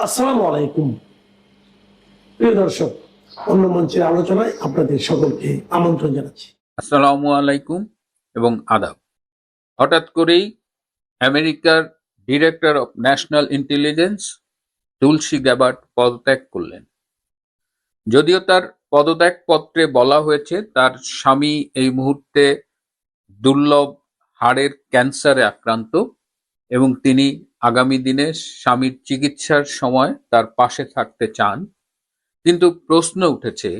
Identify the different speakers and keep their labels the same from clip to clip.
Speaker 1: আসসালামু আলাইকুম প্রিয় দর্শক, অন্য মঞ্চের আলোচনায় আপনাদের সকলকে আমন্ত্রণ জানাচ্ছি।
Speaker 2: আসসালামু আলাইকুম এবং আদাব। হঠাৎ করেই আমেরিকার director of national intelligence Tulsi Gabbard পদত্যাগ করলেন। যদিও তার পদত্যাগ পত্রে বলা হয়েছে তার স্বামী এই মুহূর্তে দুর্লভ হাড়ের ক্যান্সারে আক্রান্ত এবং তিনি আগামী দিনে স্বামীর চিকিৎসার সময় তার পাশে থাকতে চান, কিন্তু প্রশ্ন উঠেছে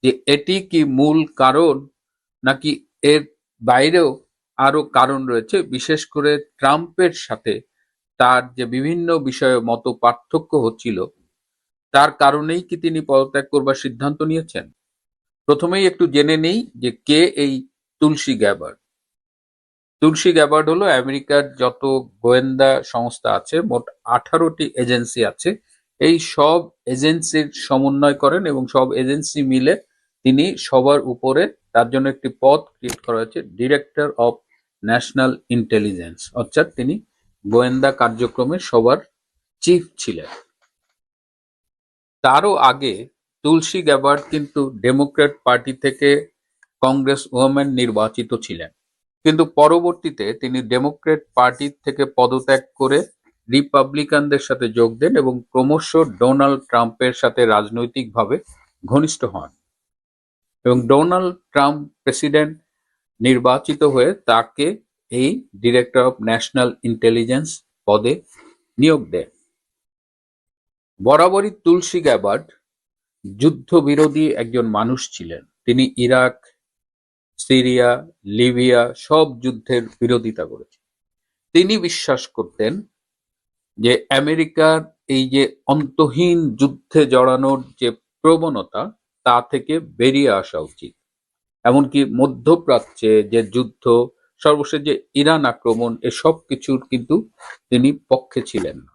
Speaker 2: যে এটি কি মূল কারণ নাকি এর বাইরেও আরো কারণ রয়েছে। বিশেষ করে ট্রাম্পের সাথে তার যে বিভিন্ন বিষয়ে মত পার্থক্য হচ্ছিল, তার কারণেই কি তিনি পদত্যাগ করবার সিদ্ধান্ত নিয়েছেন। প্রথমেই একটু জেনে নেই যে কে এই তুলসী গ্যাবার্ড। তুলসী গ্যাবার্ড হলো আমেরিকার যত গোয়েন্দা সংস্থা আছে, মোট 18টি এজেন্সি আছে। এই সব এজেন্সির সমন্বয় করেন এবং সব এজেন্সি মিলে তিনি সবার উপরে, তার জন্য একটি পদ ক্রিয়েট করা হয়েছে, ডিরেক্টর অফ ন্যাশনাল ইন্টেলিজেন্স, অর্থাৎ তিনি গোয়েন্দা কার্যক্রমের সবার চিফ ছিলেন। তারও আগে তুলসী গ্যাবার্ড কিন্তু ডেমোক্র্যাট পার্টি থেকে কংগ্রেস ওয়ামেন নির্বাচিত ছিলেন, কিন্তু পরবর্তীতে তিনি ডেমোক্র্যাট পার্টি থেকে পদত্যাগ করে রিপাবলিকানদের সাথে যোগ দেন এবং ক্রমশ ডোনাল্ড ট্রাম্পের সাথে রাজনৈতিকভাবে ঘনিষ্ঠ হন এবং ডোনাল্ড ট্রাম্প প্রেসিডেন্ট নির্বাচিত হয়ে তাকে এই ডিরেক্টর অফ ন্যাশনাল ইন্টেলিজেন্স পদে নিয়োগ দেন। বরাবরই তুলসী গ্যাবার্ড যুদ্ধবিরোধী একজন মানুষ ছিলেন। তিনি ইরাক, সিরিয়া, লিবিয়া সব যুদ্ধের বিরোধিতা করেছেন। তিনি বিশ্বাস করতেন যে আমেরিকার এই যে অন্তহীন যুদ্ধে জড়ানোর যে প্রবণতা, তা থেকে বেরিয়ে আসা উচিত। এমনকি মধ্যপ্রাচ্যে যে যুদ্ধ, সর্বশেষ যে ইরান আক্রমণ, এসব কিছুর কিন্তু তিনি পক্ষে ছিলেন না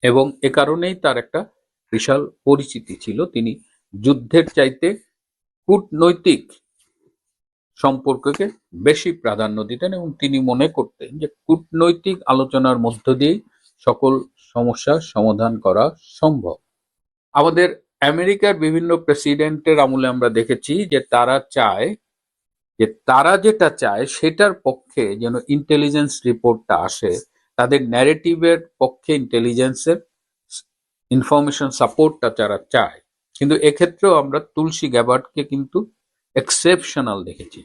Speaker 2: এবং এ কারণেই তার একটা বিশাল পরিচিতি ছিল। তিনি যুদ্ধের চাইতে কূটনৈতিক সম্পর্ককে বেশি প্রাধান্য দিতেন এবং তিনি মনে করতেন যে কূটনৈতিক আলোচনার মধ্য দিয়েই সকল সমস্যার সমাধান করা সম্ভব। আমাদের আমেরিকার বিভিন্ন প্রেসিডেন্টের আমলে আমরা দেখেছি যে তারা যেটা চায় সেটার পক্ষে যেন ইন্টেলিজেন্স রিপোর্টটা আসে, তাদের ন্যারেটিভের পক্ষে ইন্টেলিজেন্সের ইনফরমেশন সাপোর্টটা যারা চায়। কিন্তু এক্ষেত্রেও আমরা তুলসী গ্যাবার্ডকে কিন্তু এক্সেপশনাল দেখেছি।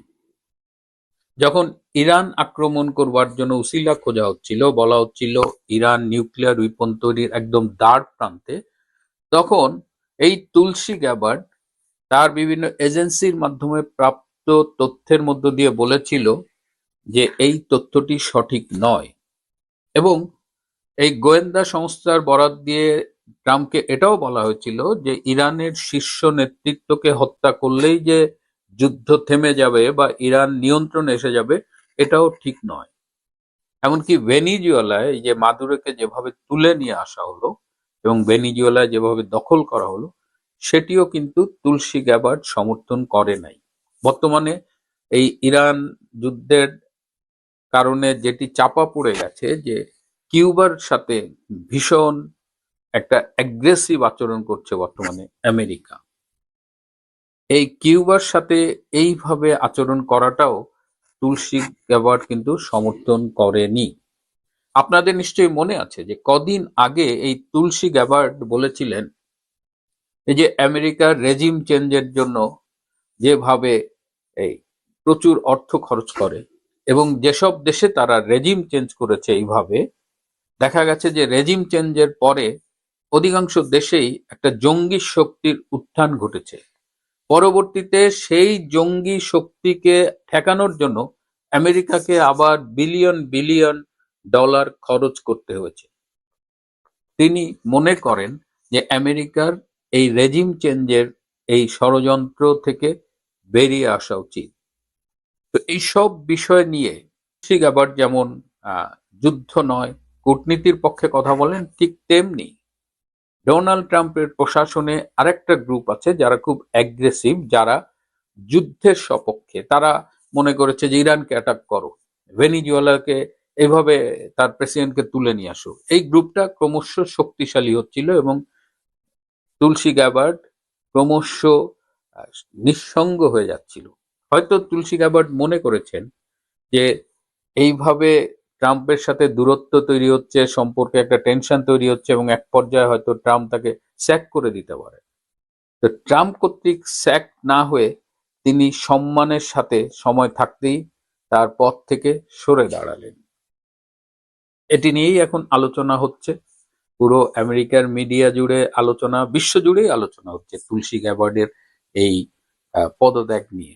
Speaker 2: যখন ইরান আক্রমণ করবার জন্য উসিলা খোঁজা হচ্ছিল, বলা হচ্ছিল ইরান নিউক্লিয়ার উইপন তৈরির একদম দ্বার প্রান্তে, তখন এই তুলসী গ্যাবার্ড তার বিভিন্ন এজেন্সির মাধ্যমে প্রাপ্ত তথ্যের মধ্য দিয়ে বলেছিল যে এই তথ্যটি সঠিক নয় এবং এই গোয়েন্দা সংস্থার বরাত দিয়ে ট্রাম্পকে এটাও বলা হয়েছিল যে ইরানের শীর্ষ নেতৃত্বকে হত্যা করলেই যে যুদ্ধ থেমে যাবে বা ইরান নিয়ন্ত্রণে এসে যাবে, এটাও ঠিক নয়। এমনকি ভেনিজুয়েলায় যে মাদুরোকে যেভাবে তুলে নিয়ে আসা হলো এবং ভেনিজুয়েলায় যেভাবে দখল করা হলো, সেটিও কিন্তু তুলসী গ্যাবার্ড সমর্থন করে নাই। বর্তমানে এই ইরান যুদ্ধের কারণে যেটি চাপা পড়ে গেছে যে কিউবার সাথে ভীষণ একটা অ্যাগ্রেসিভ আচরণ করছে বর্তমানে আমেরিকা। এই কিউবার সাথে এইভাবে আচরণ করাটাও তুলসী গ্যাবার্ড কিন্তু সমর্থন করেনি। আপনাদের নিশ্চয়ই মনে আছে যে কদিন আগে এই তুলসী গ্যাবার্ড বলেছিলেন এই যে আমেরিকার রেজিম চেঞ্জের জন্য যেভাবে এই প্রচুর অর্থ খরচ করে এবং যেসব দেশে তারা রেজিম চেঞ্জ করেছে, এইভাবে দেখা গেছে যে রেজিম চেঞ্জের পরে অধিকাংশ দেশেই একটা জঙ্গি শক্তির উত্থান ঘটেছে। পরবর্তীতে সেই জঙ্গি শক্তিকে ঠেকানোর জন্য আমেরিকাকে আবার বিলিয়ন বিলিয়ন ডলার খরচ করতে হয়েছে। তিনি মনে করেন যে আমেরিকার এই রেজিম চেঞ্জের এই ষড়যন্ত্র থেকে বেরিয়ে আসা উচিত। তো এই সব বিষয় নিয়ে ঠিক আবার যেমন যুদ্ধ নয় কূটনীতির পক্ষে কথা বলেন, ঠিক তেমনি ডোনাল্ড ট্রাম্পের প্রশাসনে আরেকটা গ্রুপ আছে যারা খুব অ্যাগ্রেসিভ, যারা যুদ্ধের সপক্ষে। তারা মনে করেছে যে ইরানকে অ্যাটাক করো, ভেনিজুয়েলাকে এইভাবে তার প্রেসিডেন্টকে তুলে নিয়ে আসো। এই গ্রুপটা ক্রমশ শক্তিশালী হচ্ছিল এবং তুলসী গ্যাবার্ড ক্রমশ আহ, নিঃসঙ্গ হয়ে যাচ্ছিল। হয়তো তুলসী গ্যাবার্ড মনে করেছেন যে এইভাবে ট্রাম্পের সাথে দূরত্ব তৈরি হচ্ছে, সম্পর্কে একটা টেনশন তৈরি হচ্ছে এবং এক পর্যায়ে হয়তো ট্রাম্প তাকে স্যাক করে দিতে পারে। তো ট্রাম্প কর্তৃক স্যাক না হয়ে তিনি সম্মানের সাথে সময় থাকতেই তার পদ থেকে সরে দাঁড়ালেন। এটি নিয়েই এখন আলোচনা হচ্ছে, পুরো আমেরিকার মিডিয়া জুড়ে আলোচনা, বিশ্ব জুড়েই আলোচনা হচ্ছে তুলসী গ্যাবার্ডের এই পদত্যাগ নিয়ে।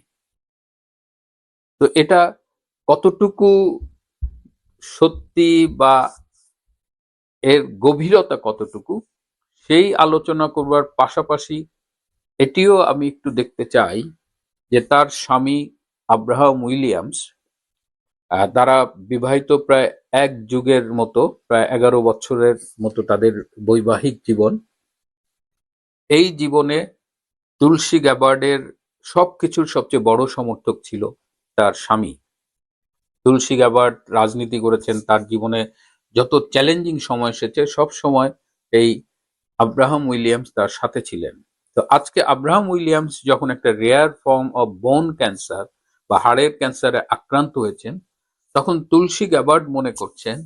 Speaker 2: তো এটা কতটুকু সত্যি বা এর গভীরতা কতটুকু, সেই আলোচনা করবার পাশাপাশি এটিও আমি একটু দেখতে চাই যে তার স্বামী আব্রাহাম উইলিয়ামস, তারা বিবাহিত প্রায় এক যুগের মতো, প্রায় 11 বছরের মতো তাদের বৈবাহিক জীবন। এই জীবনে তুলসী গ্যাবার্ডের সবকিছুর সবচেয়ে বড় সমর্থক ছিল তার স্বামী। তুলসী গ্যাবার্ড রাজনীতি করেছেন, তার জীবনে যত চ্যালেঞ্জিং সময় এসেছে সব সময় এই আব্রাহাম উইলিয়ামস তার সাথে ছিলেন। তো আজকে আব্রাহাম উইলিয়ামস যখন একটা রেয়ার ফর্ম অফ বোন ক্যান্সার বা হাড়ের ক্যান্সারে আক্রান্ত হয়েছেন, তখন তুলসী গ্যাবার্ড মনে করছেন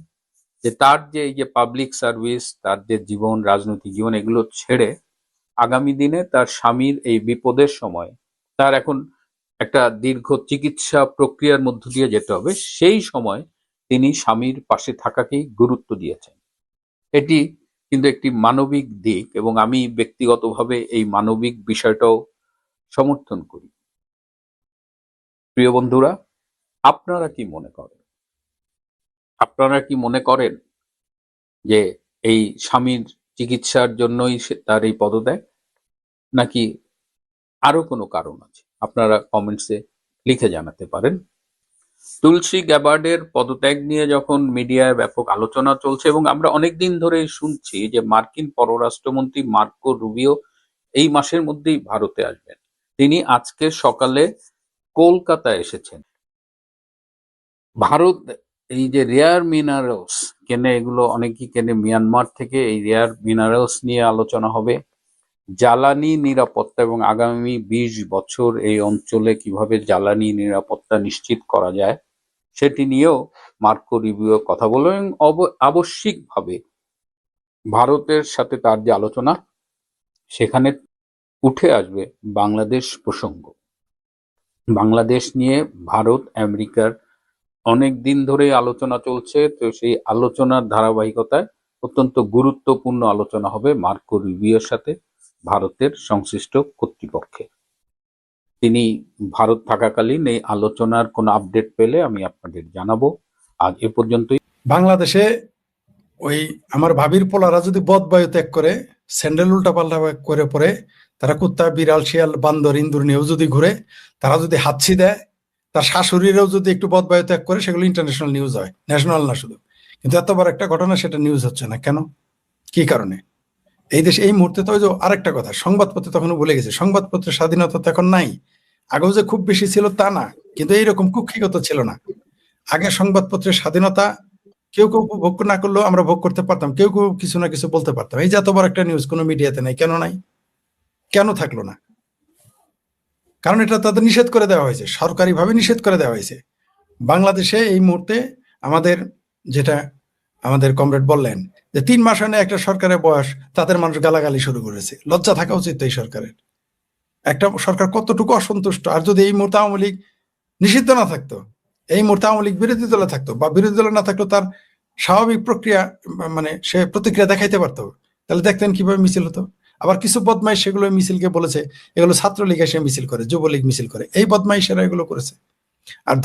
Speaker 2: যে তার যে এই যে পাবলিক সার্ভিস, তার যে জীবন, রাজনৈতিক জীবন, এগুলো ছেড়ে আগামী দিনে তার স্বামীর এই বিপদের সময় তার এখন একটা দীর্ঘ চিকিৎসা প্রক্রিয়ার মধ্য দিয়ে যেতে হবে, সেই সময় তিনি স্বামীর পাশে থাকাকেই গুরুত্ব দিয়েছেন। এটি কিন্তু একটি মানবিক দিক এবং আমি ব্যক্তিগতভাবে এই মানবিক বিষয়টাও সমর্থন করি। প্রিয় বন্ধুরা, আপনারা কি মনে করেন? আপনারা কি মনে করেন যে এই স্বামীর চিকিৎসার জন্যই তার এই পদত্যাগ, নাকি আরো কোনো কারণ আছে? আপনারা কমেন্টসে লিখে জানাতে পারেন। তুলসী গ্যাবার্ডের পদত্যাগ নিয়ে যখন মিডিয়ায় ব্যাপক আলোচনা চলছে এবং আমরা অনেকদিন ধরে শুনছি যে মার্কিন পররাষ্ট্রমন্ত্রী মার্কো রুবিও এই মাসের মধ্যেই ভারতে আসবেন, তিনি আজকে সকালে কলকাতায় এসেছেন। ভারত এই যে রেয়ার মিনারেলস কেনে, এগুলো অনেকেই কেনে মিয়ানমার থেকে, এই রেয়ার মিনারেলস নিয়ে আলোচনা হবে। জ্বালানি নিরাপত্তা এবং আগামী 20 বছর এই অঞ্চলে কিভাবে জ্বালানি নিরাপত্তা নিশ্চিত করা যায় সেটি নিয়েও মার্কো রুবিও কথা বলবেন এবং আবশ্যিকভাবে ভারতের সাথে তার যে আলোচনা সেখানে উঠে আসবে বাংলাদেশ প্রসঙ্গ। বাংলাদেশ নিয়ে ভারত আমেরিকার অনেক দিন ধরে আলোচনা চলছে, তো সেই আলোচনার ধারাবাহিকতায় অত্যন্ত গুরুত্বপূর্ণ আলোচনা হবে মার্কো রুবিওর সাথে ভারতের সংশ্লিষ্ট কর্তৃপক্ষে। তিনি ভারত থাকাকালীন এই আলোচনার কোনো আপডেট পেলে আমি আপনাদের জানাবো। আজ এ পর্যন্তই।
Speaker 3: বাংলাদেশে ওই আমার ভাবির পোলারা যদি বদবায়ু ত্যাগ করে, স্যান্ডেল উল্টা পাল্টা করে পরে, তারা কুত্তা, বিড়াল, শিয়াল, বান্দর, ইন্দুর নিয়েও যদি ঘুরে, তারা যদি হাতছি দেয়, তার শাশুড়িরাও যদি একটু বদবায়ু ত্যাগ করে, সেগুলো ইন্টারন্যাশনাল নিউজ হয়, ন্যাশনাল না শুধু। কিন্তু এত বড় একটা ঘটনা সেটা নিউজ হচ্ছে না কেন? কি কারণে? এই দেশে এই মুহূর্তে তো ওই যে আরেকটা কথা, সংবাদপত্র তখন ভুলে গেছে, সংবাদপত্রের স্বাধীনতা তো এখন নাই। আগেও যে খুব বেশি ছিল তা না, কিন্তু এইরকম কুক্ষিগত ছিল না। আগে সংবাদপত্রের স্বাধীনতা কেউ কেউ ভোগ না করলেও আমরা ভোগ করতে পারতাম, কেউ কেউ কিছু না কিছু বলতে পারতাম। এই যে এত বড় একটা নিউজ কোনো মিডিয়াতে নাই, কেন নাই? কেন থাকলো না? কারণ এটা তাদের নিষেধ করে দেওয়া হয়েছে, সরকারিভাবে নিষেধ করে দেওয়া হয়েছে। বাংলাদেশে এই মুহূর্তে আমাদের যেটা আমাদের কমরেড বললেন যে 3 মাস হয় না একটা সরকারের বয়স, তাদের মানুষ গালাগালি শুরু করেছে। লজ্জা থাকা উচিত এই সরকারের। একটা সরকার কতটুকু অসন্তুষ্ট। আর যদি এই মুহূর্তে আওয়ামী লীগ নিষিদ্ধ না থাকতো, এই মুহূর্তে আওয়ামী লীগ বিরোধী দলে থাকতো বা বিরোধী দলে না থাকতো, তার স্বাভাবিক প্রক্রিয়া মানে সে প্রতিক্রিয়া দেখাইতে পারতো, তাহলে দেখতেন কিভাবে মিছিল হতো। আবার কিছু বদমাইশ সেগুলো মিছিলকে বলেছে এগুলো ছাত্রলীগ এসে মিছিল করে, যুবলীগ মিছিল করে, এই বদমাইশেরা এগুলো করেছে। আর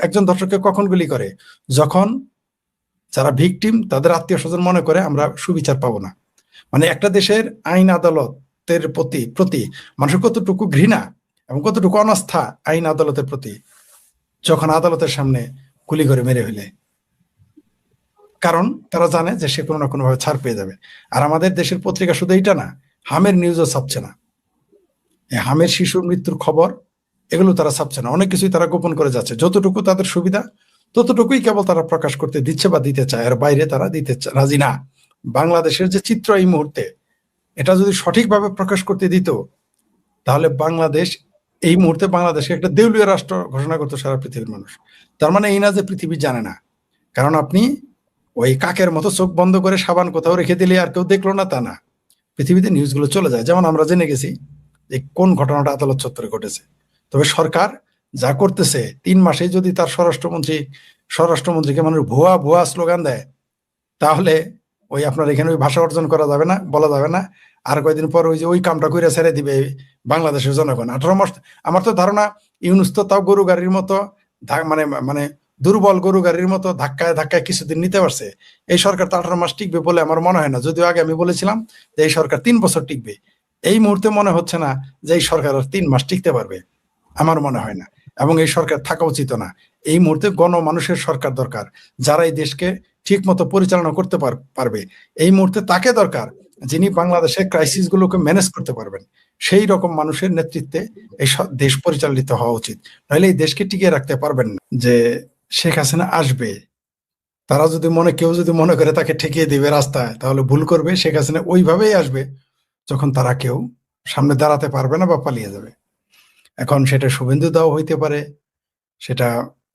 Speaker 3: একজন দর্শককে কখন গুলি করে? যখন যারা ভিকটিম তাদের আত্মীয় স্বজন মনে করে আমরা সুবিচার পাবো না। মানে একটা দেশের আইন আদালতের প্রতি মানুষের কতটুকু ঘৃণা এবং কতটুকু অনাস্থা আইন আদালতের প্রতি, যখন আদালতের সামনে গুলি করে মেরে ফেলে। কারণ তারা জানে যে সে কোনো না কোনো ভাবে ছাড় পেয়ে যাবে। আর আমাদের দেশের পত্রিকা শুধু এইটা না, হামের নিউজও ছাপছে না। এই হামের শিশুর মৃত্যুর খবর এগুলো তারা ছাপছে না, অনেক কিছুই তারা গোপন করে যাচ্ছে। যতটুকু তাদের সুবিধা ততটুকুই কেবল তারা প্রকাশ করতে দিচ্ছে বা দিতে চায়, আর বাইরে তারা দিতে রাজি না। বাংলাদেশের যে চিত্র এই মুহূর্তে, এটা যদি সঠিকভাবে প্রকাশ করতে দিত, তাহলে বাংলাদেশ এই মুহূর্তে বাংলাদেশকে একটা দেউলিয়া রাষ্ট্র ঘোষণা করতো সারা পৃথিবীর মানুষ। তার মানে এই না যে পৃথিবী জানে না, কারণ আপনি ওই কাকের মতো চোখ বন্ধ করে সাবান কোথাও রেখে দিলে আর কেউ দেখলো না তা না, পৃথিবীতে নিউজগুলো চলে যায়। যেমন আমরা জেনে গেছি যে কোন ঘটনাটা আদালত চত্বরে ঘটেছে। তবে সরকার যা করতেছে, 3 মাসে যদি তার স্বরাষ্ট্রমন্ত্রীকে মানুষ ভুয়া ভুয়া স্লোগান দেয়, তাহলে ওই আপনার এখানে ওই ভাষা অর্জন করা যাবে না, বলা যাবে না। আর কয়েকদিন পর ওই যে ওই কামটা কইরা ছেড়ে দিবে বাংলাদেশের জনগণ। 18 মাস, আমার তো ধারণা ইউনুস তো তাও গরু গাড়ির মতো মানে মানে দুর্বল গরু গাড়ির মতো ধাক্কায় ধাক্কায় কিছুদিন নিতে পারছে। এই সরকার তো 18 মাস টিকবে বলে আমার মনে হয় না, যদিও আগে আমি বলেছিলাম যে এই সরকার 3 বছর টিকবে। এই মুহূর্তে মনে হচ্ছে না যে এই সরকার আর 3 মাস টিকতে পারবে, আমার মনে হয় না। এবং এই সরকার থাকা উচিত না। এই মুহূর্তে গণমানুষের সরকার দরকার, যারা এই দেশকে ঠিক মতো পরিচালনা করতে পারবে। এই মুহূর্তে তাকে দরকার যিনি বাংলাদেশের ক্রাইসিস গুলোকে ম্যানেজ করতে পারবেন। সেই রকম মানুষের নেতৃত্বে এই দেশ পরিচালিত হওয়া উচিত, নাহলে এই দেশকে টিকিয়ে রাখতে পারবেন না। যে শেখ হাসিনা আসবে, তারা যদি কেউ যদি মনে করে তাকে ঠেকিয়ে দিবে রাস্তায়, তাহলে ভুল করবে। শেখ হাসিনা ওইভাবেই আসবে যখন তারা কেউ সামনে দাঁড়াতে পারবে না বা পালিয়ে যাবে। এখন সেটা শুভেন্দু দাও হইতে পারে, সেটা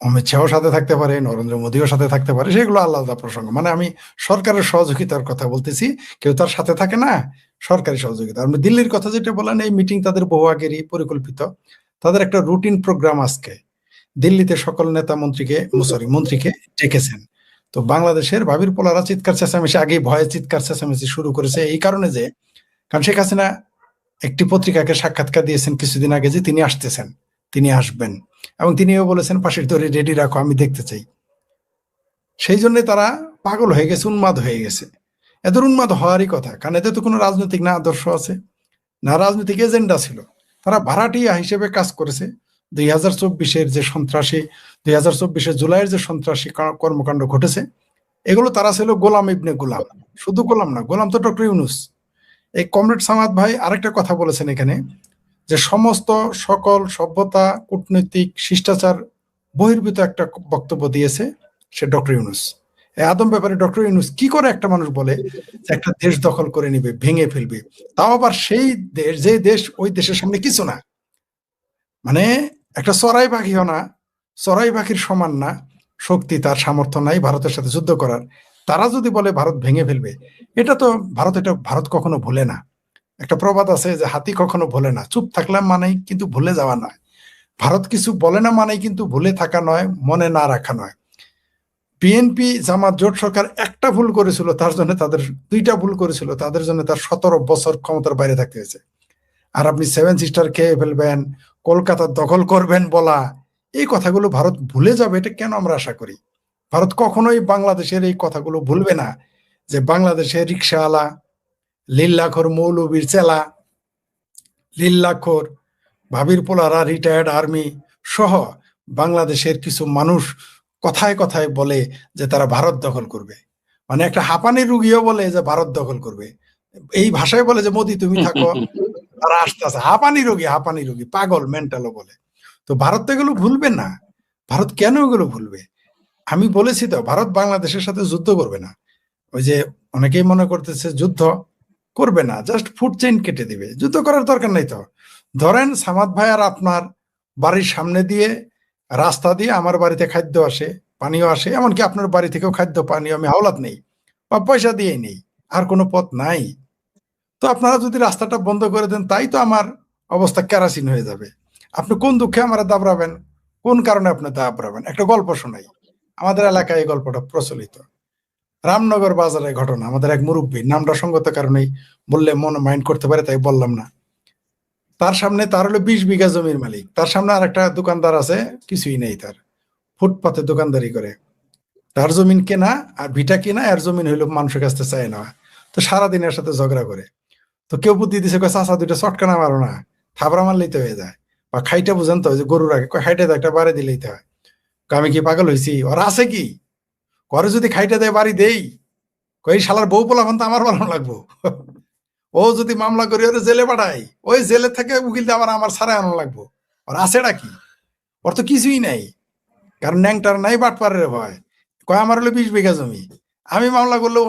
Speaker 3: অমিত শাহর সাথে থাকতে পারে, নরেন্দ্র মোদীও সাথে থাকতে পারে, সেগুলো আলাদা প্রসঙ্গ। মানে আমি সরকারের সহযোগিতার কথা বলতেছি, কেউ তার সাথে থাকে না, সরকারি সহযোগিতা। আমি দিল্লির কথা যেটা বললেন, এই মিটিং তাদের বহু আগেরই পরিকল্পিত। তাদের একটা রুটিন প্রোগ্রাম আজকে দিল্লিতে সকল নেতা মন্ত্রীকে ডেকেছেন। তো বাংলাদেশের ভাবির পোলারা চিৎকার চেঁচামেচি, আগেই ভয়ে চিৎকার চেঁচামেচি শুরু করেছে এই কারণে যে, কারণ শেখ হাসিনা একটি পত্রিকাকে সাক্ষাৎকার দিয়েছেন কিছুদিন আগে যে তিনি আসতেছেন, তিনি আসবেন, এবং তিনিও বলেছেন পাশের দড়ি রেডি রাখো, আমি দেখতে চাই। সেই জন্য তারা পাগল হয়ে গেছে, উন্মাদ হয়ে গেছে। এদের উন্মাদ হওয়ারই কথা, কারণ এতে তো কোনো রাজনৈতিক না আদর্শ আছে না রাজনৈতিক এজেন্ডা ছিল। তারা ভাড়াটিয়া হিসেবে কাজ করেছে। 2024-এর যে সন্ত্রাসী, 2024-এর জুলাইয়ের যে সন্ত্রাসী কর্মকাণ্ড ঘটেছে, এগুলো তারা ছিল গোলাম ইবনে গোলাম। শুধু গোলাম না, গোলাম তো ডক্টর ইউনুস। এই কমরেড সামাদ ভাই আরেকটা কথা বলেছেন এখানে, যে সকল সভ্যতা, কূটনৈতিক শিষ্টাচার বহির্ভূত একটা বক্তব্য দিয়েছে সে ডক্টর ইউনুস। এই আদম ব্যাপারে ডক্টর ইউনুস কি করে একটা মানুষ বলে যে একটা দেশ দখল করে নিবে, ভেঙে ফেলবে, তাও আবার সেই দেশ, যে দেশ ওই দেশের সামনে কিছু না, মানে একটা চড়াই পাখিও না, চড়াই পাখির সমান না শক্তি, তার সামর্থ্য নাই ভারতের সাথে যুদ্ধ করার। তারা যদি বলে ভারত ভেঙে ফেলবে, এটা ভারত কখনো ভুলে না। একটা প্রবাদ আছে যে হাতি কখনো ভুলে না। চুপ থাকলাম মানেই কিন্তু ভুলে যাওয়া নয়, ভারত কিছু বলে না মানেই কিন্তু ভুলে থাকা নয়, মনে না রাখা নয়। বিএনপি জামাত জোট সরকার একটা ভুল করেছিল, তার জন্য তাদের 2টা ভুল করেছিল, তাদের জন্য তার 17 বছর ক্ষমতার বাইরে থাকতে হয়েছে। আর আপনি 7 সিস্টার খেয়ে ফেলবেন, কলকাতা দখল করবেন বলা, এই কথাগুলো ভারত ভুলে যাবে, এটা কেন আমরা আশা করি? ভারত কখনোই বাংলাদেশের এই কথাগুলো ভুলবে না, যে বাংলাদেশের রিক্সাওয়ালা, লিল্লাখোর মৌলবীর চেলা, লিল্লাখোর ভাবির পোলারা, রিটায়ার্ড আর্মি সহ বাংলাদেশের কিছু মানুষ কথায় কথায় বলে যে তারা ভারত দখল করবে। মানে একটা হাঁপানি রুগীও বলে যে ভারত দখল করবে, এই ভাষায় বলে যে মোদি তুমি থাকো, তারা আসতেছে। হাঁপানি রোগী, পাগল, মেন্টালও বলে। তো ভারত তো এগুলো ভুলবে না। ভারত কেন এগুলো ভুলবে? আমি বলেছি তো, ভারত বাংলাদেশের সাথে যুদ্ধ করবে না। ওই যে অনেকেই মনে করতেছে যুদ্ধ করবে না, জাস্ট ফুড চেইন কেটে দিবে, যুদ্ধ করার দরকার নাই তো। ধরেন সামাদ ভাই আর আপনার বাড়ির সামনে দিয়ে, রাস্তা দিয়ে আমার বাড়িতে খাদ্য আসে, পানীয় আসে, এমনকি আপনার বাড়ি থেকেও খাদ্য পানীয় আমি হাওলাত নেই বা পয়সা দিয়ে নেই, আর কোনো পথ নাই। তো আপনারা যদি রাস্তাটা বন্ধ করে দেন, তাই তো আমার অবস্থা কেরাসিন হয়ে যাবে। আপনি কোন দুঃখে আমার দাবড়াবেন, কোন কারণে আপনি দাবড়াবেন? একটা গল্প শোনাই, আমাদের এলাকায় এই গল্পটা প্রচলিত। রামনগর বাজারের ঘটনা। আমাদের এক মুরব্বী, নামটা সঙ্গত কারণেই বললে মনে মাইন্ড করতে পারে তাই বললাম না। তার সামনে, তার হলো 20 বিঘা জমির মালিক, তার সামনে আর একটা দোকানদার আছে, কিছুই নেই, তার ফুটপাতে দোকানদারি করে। তার জমিন কেনা আর ভিটা কেনা, এর জমিন হইলো মানুষের কাছ থেকে চাই নেওয়া। তো সারাদিন এর সাথে ঝগড়া করে। তো কেউ বুদ্ধি দিছে, চাচা 2টা চটকানা মারো না, থাবড়া মারলেই তো হয়ে যায়, বা খাইটা বুঝেন তো, যে গরুর আগে খাইটা একটা বাড়ি দিলেই তো হয়। আমি কি পাগল হয়েছি? ওরা আছে কি ঘরে যদি খাইটা দেয় বাড়ি দেই, ওই শালার বউ পোলাপান তো আমার বানানো লাগবো। ও যদি মামলা করি ওরে জেলে পাঠাই, ওই জেলে থেকে উকিল দিয়ে আমার ছাড়াই আনা লাগবো। ওর আছেটা কি? ওর তো কিছুই নাই। কারণ ন্যাংটার নাই বাটপারের ভয়। কয় আমার হলো 20 বিঘা জমি, আমি মামলা করলে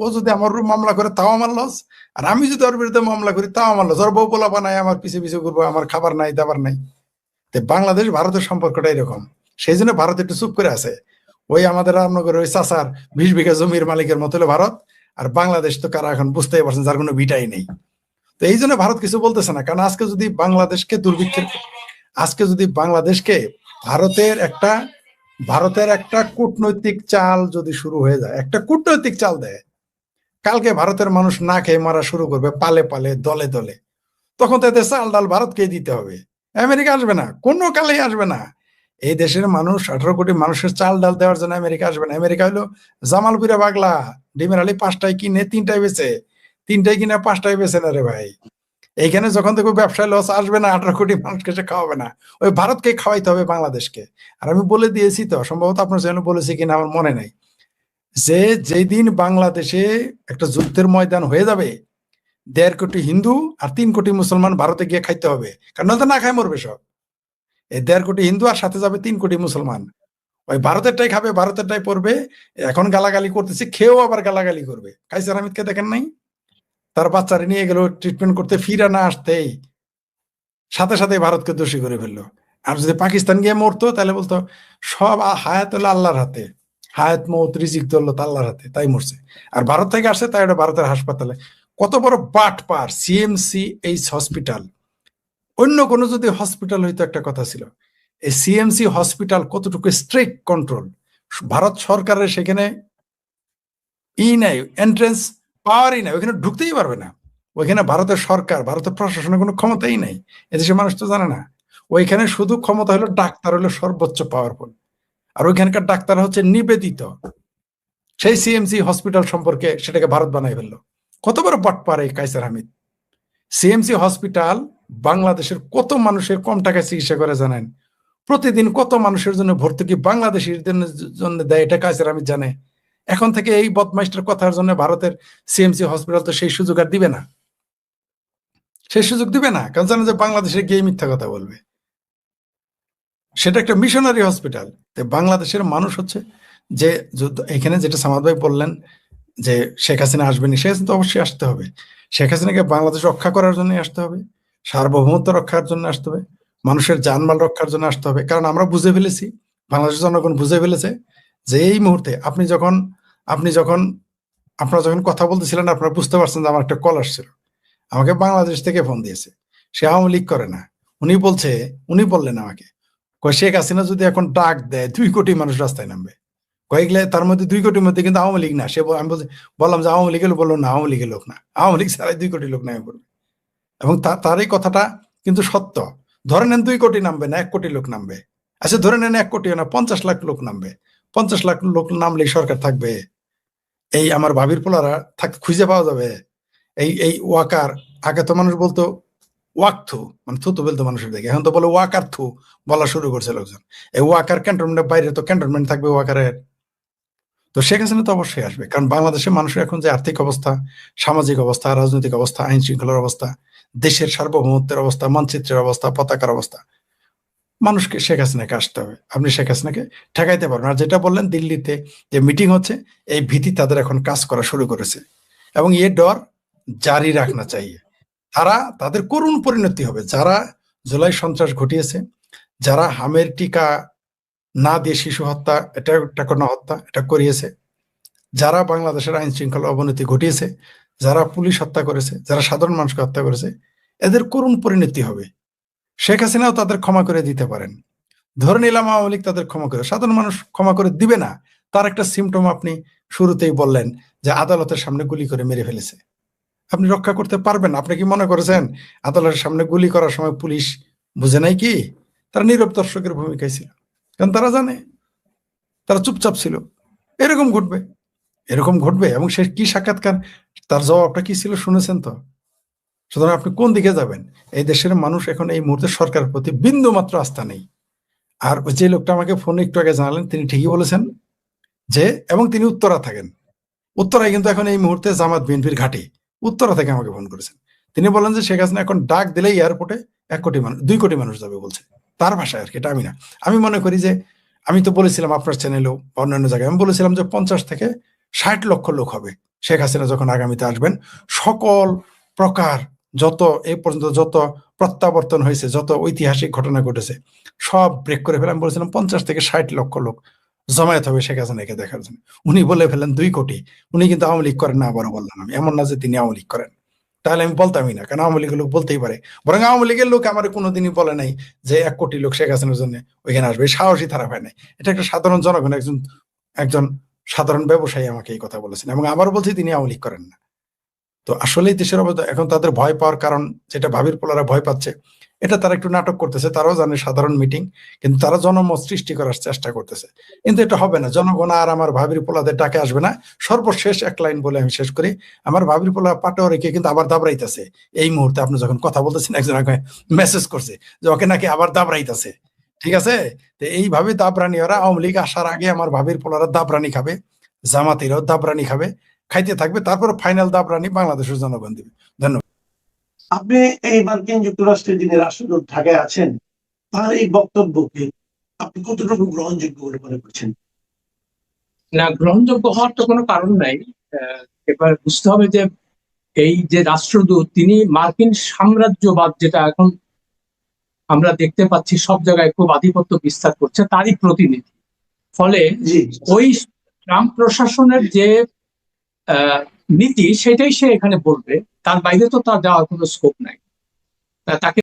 Speaker 3: ও যদি আমার উপর মামলা করে তাও আমার লস, আর আমি যদি ওর বিরুদ্ধে মামলা করি তাও আমার লস। ওর বউ পোলাপা নাই, আমার পিছে পিছে ঘুরবো, আমার খাবার নাই দাবার নাই। তো বাংলাদেশ ভারতের সম্পর্কটা এরকম। সেই জন্য ভারত একটু চুপ করে আছে। ওই আমাদের রামনগরের ওই চাচার 20 বিঘা জমির মালিকের মতো হলো ভারত, আর বাংলাদেশ তো কারা এখন বুঝতেই পারছেন, যার কোনো ভিটাই নেই। তো এই জন্য ভারত কিছু বলতেছে না। কারণ আজকে যদি বাংলাদেশকে ভারতের একটা কূটনৈতিক চাল যদি শুরু হয়ে যায়, একটা কূটনৈতিক চাল দেয়, কালকে ভারতের মানুষ না খেয়ে মারা শুরু করবে পালে পালে দলে দলে, তখন তো এদের চাল ডাল ভারতকেই দিতে হবে। আমেরিকা আসবে না, কোনো কালেই আসবে না। এই দেশের মানুষ 18 কোটি মানুষের চাল ডাল দেওয়ার জন্য আমেরিকা আসবে না। আমেরিকা হলো জামালপুরে পাগলা, ডিমের আলি 5টায় কিনে 3টায় বেচে, 3টায় কিনে 5টায় বেচে না রে ভাই। এইখানে যখন দেখো ব্যবসায় লস আসবে না, 18 কোটি মানুষকে সে খাওয়াবে না, ওই ভারতকে খাওয়াইতে হবে বাংলাদেশকে। আর আমি বলে দিয়েছি তো, সম্ভবত আপনার চ্যানেলে বলেছি কিনা আমার মনে নাই, যে যেই দিন বাংলাদেশে একটা যুদ্ধের ময়দান হয়ে যাবে, 1.5 কোটি হিন্দু আর 3 কোটি মুসলমান ভারতে গিয়ে খাইতে হবে, কারণ নয়তো না খায় মরবে সব। এই 1.5 কোটি হিন্দু আর সাথে যাবে 3 কোটি মুসলমান, ওই ভারতেরটাই খাবে, ভারতেরটাই পড়বে। এখন গালাগালি করতেছে, খেয়েও আবার গালাগালি করবে। কাইসার হামিদকে দেখেন নাই, তার বাচ্চারা নিয়ে গেল ট্রিটমেন্ট করতে, ফিরে না আসতেই সাথে সাথে ভারতকে দোষী করে ফেললো। আর যদি পাকিস্তান গিয়ে মরতো তাহলে বলতো সব হায়াত হলো আল্লাহর হাতে, হায়াত মৌত রিজিক ধরলো তো আল্লাহর হাতে, তাই মরছে। আর ভারত থেকে আসছে তাই ওটা ভারতের হাসপাতালে। কত বড় বাটপার সিএমসি এইচ হসপিটাল, অন্য কোনো যদি হসপিটাল হইতো একটা কথা ছিল। এই সিএমসি হসপিটাল কতটুকু স্ট্রিক্ট কন্ট্রোল, ভারত সরকারের সেখানে নাই, এন্ট্রেন্স পাওয়ারই নাই, ওইখানে ঢুকতেই পারবে না। ওইখানে ভারতের সরকার, ভারতের প্রশাসনের কোনো ক্ষমতাই নাই, এদেশের মানুষ তো জানে না। ওইখানে শুধু ক্ষমতা হলো ডাক্তার হলো সর্বোচ্চ পাওয়ারফুল, আর ওইখানকার ডাক্তার হচ্ছে নিবেদিত। সেই সিএমসি হসপিটাল সম্পর্কে সেটাকে ভারত বানাই ফেললো। কত বড় পটপার এই কাইসার হামিদ। সিএমসি হসপিটাল বাংলাদেশের কত মানুষের কম টাকায় চিকিৎসা করে জানেন? প্রতিদিন কত মানুষের জন্য ভর্তুকি বাংলাদেশের জন্য দেয়, এটা কাইসার হামিদ জানে। এখন থেকে এই বদমাইশটার কথার জন্য ভারতের সিএমসি হসপিটাল তো সেই সুযোগ আর দিবে না, সেই সুযোগ দিবে না, কারণ জানে যে বাংলাদেশে গিয়ে মিথ্যা কথা বলবে। সেটা একটা মিশনারি হসপিটাল। বাংলাদেশের মানুষ হচ্ছে যে এখানে যেটা সামাদ ভাই বললেন যে শেখ হাসিনা আসবেনি, শেখ হাসিনা তো অবশ্যই আসতে হবে। শেখ হাসিনাকে বাংলাদেশ রক্ষা করার জন্য আসতে হবে, সার্বভৌমত্ব রক্ষার জন্য আসতে হবে, মানুষের জানমাল রক্ষার জন্য আসতে হবে। কারণ আমরা বুঝে ফেলেছি, বাংলাদেশের জনগণ বুঝে ফেলেছে যে এই মুহূর্তে আপনারা যখন কথা বলতেছিলেন, আপনারা বুঝতে পারছেন যে আমার একটা কল আসছিল। আমাকে বাংলাদেশ থেকে ফোন দিয়েছে, সে আওয়ামী লীগ করে না। উনি বললেন আমাকে, শেখ হাসিনা যদি এখন ডাক দেয় 2 কোটি মানুষ রাস্তায় নামবে। কয়েকলে তার মধ্যে 2 কোটির মধ্যে কিন্তু আওয়ামী লীগ না। আমি বললাম যে আওয়ামী লীগের, বললো না আওয়ামী লীগের লোক না, আওয়ামী লীগ ছাড়াই 2 কোটি লোক নামে পড়বে। এবং তার এই কথাটা কিন্তু সত্য। ধরে নেন 2 কোটি নামবে না, 1 কোটি লোক নামবে। আচ্ছা ধরে নেন 1 কোটি না, 50 লাখ লোক নামবে। 50 লাখ লোক নামলেই সরকার থাকবে? এই আমার ভাবির পোলারা খুঁজে পাওয়া যাবে? এই ওয়াকার, আগে তো মানুষ বলতো ওয়াক থু, মানে থুতু বলতো মানুষের দেখে, এখন তো বলে ওয়াকার থু বলা শুরু করছে লোকজন। এই ওয়াকার ক্যান্টনমেন্টের বাইরে তো ক্যান্টনমেন্ট থাকবে ওয়াকারের। তো শেখ হাসিনা তো অবশ্যই আসবে, কারণ বাংলাদেশের মানুষের এখন যে আর্থিক অবস্থা, সামাজিক অবস্থা, রাজনৈতিক অবস্থা, আইন শৃঙ্খলার অবস্থা, দেশের সার্বভৌমত্বের অবস্থা, মানচিত্রের অবস্থা, পতাকার অবস্থা, মানুষকে শেখ হাসিনাকে আসতে হবে। আপনি শেখ হাসিনাকে ঠেকাইতে পারবেন। আর যেটা বললেন দিল্লিতে যে মিটিং হচ্ছে, এই ভীতি তাদের এখন কাজ করা শুরু করেছে, এবং এ ডর জারি রাখনা চাই। তাদের করুণ পরিণতি হবে। যারা জুলাই সন্ত্রাস ঘটিয়েছে, যারা হামের টিকা না দিয়ে শিশু হত্যা, এটা গণহত্যা এটা করিয়েছে, যারা বাংলাদেশের আইন শৃঙ্খলা অবনতি ঘটিয়েছে, যারা পুলিশ হত্যা করেছে, যারা সাধারণ মানুষকে হত্যা করেছে, এদের করুণ পরিণতি হবে। শেখ হাসিনাও তাদের ক্ষমা করে দিতে পারেন, ধরে নিলাম আওয়ামী লীগ তাদের ক্ষমা করে, সাধারণ মানুষ ক্ষমা করে দিবে না। তার একটা সিমটম আপনি শুরুতেই বললেন যে আদালতের সামনে গুলি করে মেরে ফেলেছে। আপনি রক্ষা করতে পারবেন? আপনি কি মনে করেছেন আদালতের সামনে গুলি করার সময় পুলিশ বুঝে নাই কি? তারা নীরব দর্শকের ভূমিকায় ছিল, কারণ তারা জানে, তারা চুপচাপ ছিল। এরকম ঘটবে। এবং সে কি সাক্ষাৎকার, তার জবাবটা কি ছিল শুনেছেন তো? সুতরাং আপনি কোন দিকে যাবেন? এই দেশের মানুষ এখন এই মুহূর্তে সরকারের প্রতি বিন্দু মাত্র আস্থা নেই। আর যে লোকটা আমাকে ফোনে একটু আগে জানালেন, তিনি ঠিকই বলেছেন যে, এবং তিনি উত্তরা থাকেন, উত্তরায় কিন্তু এখন এই মুহূর্তে জামাত বিএনপির ঘাঁটি। উত্তরা থেকে আমাকে ফোন করেছেন, তিনি বলেন যে শেখ হাসিনা এখন ডাক দিলেই এয়ারপোর্টে 1 কোটি মানুষ, 2 কোটি মানুষ যাবে বলছে, তার ভাষায় আর কি, এটা আমি না। আমি মনে করি যে আমি তো বলেছিলাম আপনার চ্যানেলেও অন্যান্য জায়গায়, আমি বলেছিলাম যে 50 থেকে 60 লক্ষ লোক হবে শেখ হাসিনা যখন আগামীতে আসবেন। সকল প্রকার যত এই পর্যন্ত যত প্রত্যাবর্তন হয়েছে, যত ঐতিহাসিক ঘটনা ঘটেছে সব ব্রেক করে ফেলে। আমি বলেছিলাম 50 থেকে 60 লক্ষ লোক জমায়েত হবে শেখ হাসিনাকে দেখার জন্য। উনি বলে ফেলেন 2 কোটি। উনি কিন্তু আওয়ামী লীগ করেন না, আবারও বললাম আমি, এমন না যে তিনি আওয়ামী লীগ করেন, তাহলে আমি বলতামই না, কারণ আওয়ামী লীগের লোক বলতেই পারে। বরং আওয়ামী লীগের লোক আমার কোনোদিনই বলে নাই যে 1 কোটি লোক শেখ হাসিনার জন্য ওইখানে আসবে, সাহসী তারা পায় নাই। এটা একটা সাধারণ জনগণ, একজন সাধারণ ব্যবসায়ী আমাকে এই কথা বলেছেন, এবং আবার বলছি তিনি আওয়ামী লীগ করেন না। তো আসলেই দেশের অবস্থা এখন, তাদের ভয় পাওয়ার কারণ যেটা ভাবির পোলারা ভয় পাচ্ছে, এটা তারা একটু নাটক করতেছে। তারাও জানে সাধারণ মিটিং, কিন্তু তারা জনমত সৃষ্টি করার চেষ্টা করতেছে। কিন্তু এটা হবে না, জনগণ আর আমার ভাবির পোলাদের ডাকে আসবে না। সর্বশেষ এক লাইন বলে আমি শেষ করি, আমার ভাবির পোলা পাটেও রেখে কিন্তু আবার দাবড়াইতেছে। এই মুহূর্তে আপনি যখন কথা বলতেছেন, একজন আগে মেসেজ করছে যে ওকে নাকি আবার দাবড়াইতেছে। ঠিক আছে, তো এইভাবে দাবরানি ওরা, আওয়ামী লীগ আসার আগে আমার ভাবির পোলারা দাবরানি খাবে, জামাতিরাও দাবরানি খাবে, খাইতে থাকবে, তারপর ফাইনাল দাবরানি বাংলাদেশের জনগণ দিবে। ধন্যবাদ।
Speaker 1: আপনি এই মার্কিন যুক্তরাষ্ট্রের যিনি রাষ্ট্রদূত ঢাকায় আছেন, তার এই বক্তব্যকে আপনি কতটুকু গ্রহণযোগ্য বলে মনে করছেন?
Speaker 4: না, গ্রহণযোগ্য হওয়ার তো কোনো কারণ নাই। এবার বুঝতে হবে যে এই যে রাষ্ট্রদূত, তিনি মার্কিন সাম্রাজ্যবাদ যেটা এখন আমরা দেখতে পাচ্ছি সব জায়গায় খুব আধিপত্য বিস্তার করছে, তারই প্রতিনিধি। ফলে
Speaker 1: জি,
Speaker 4: ওই ট্রাম্প প্রশাসনের যে নীতি, সেটাই সে এখানে বলবে, তার বাইরে তো তার যাওয়ার কোনো স্কোপ নাই। তাকে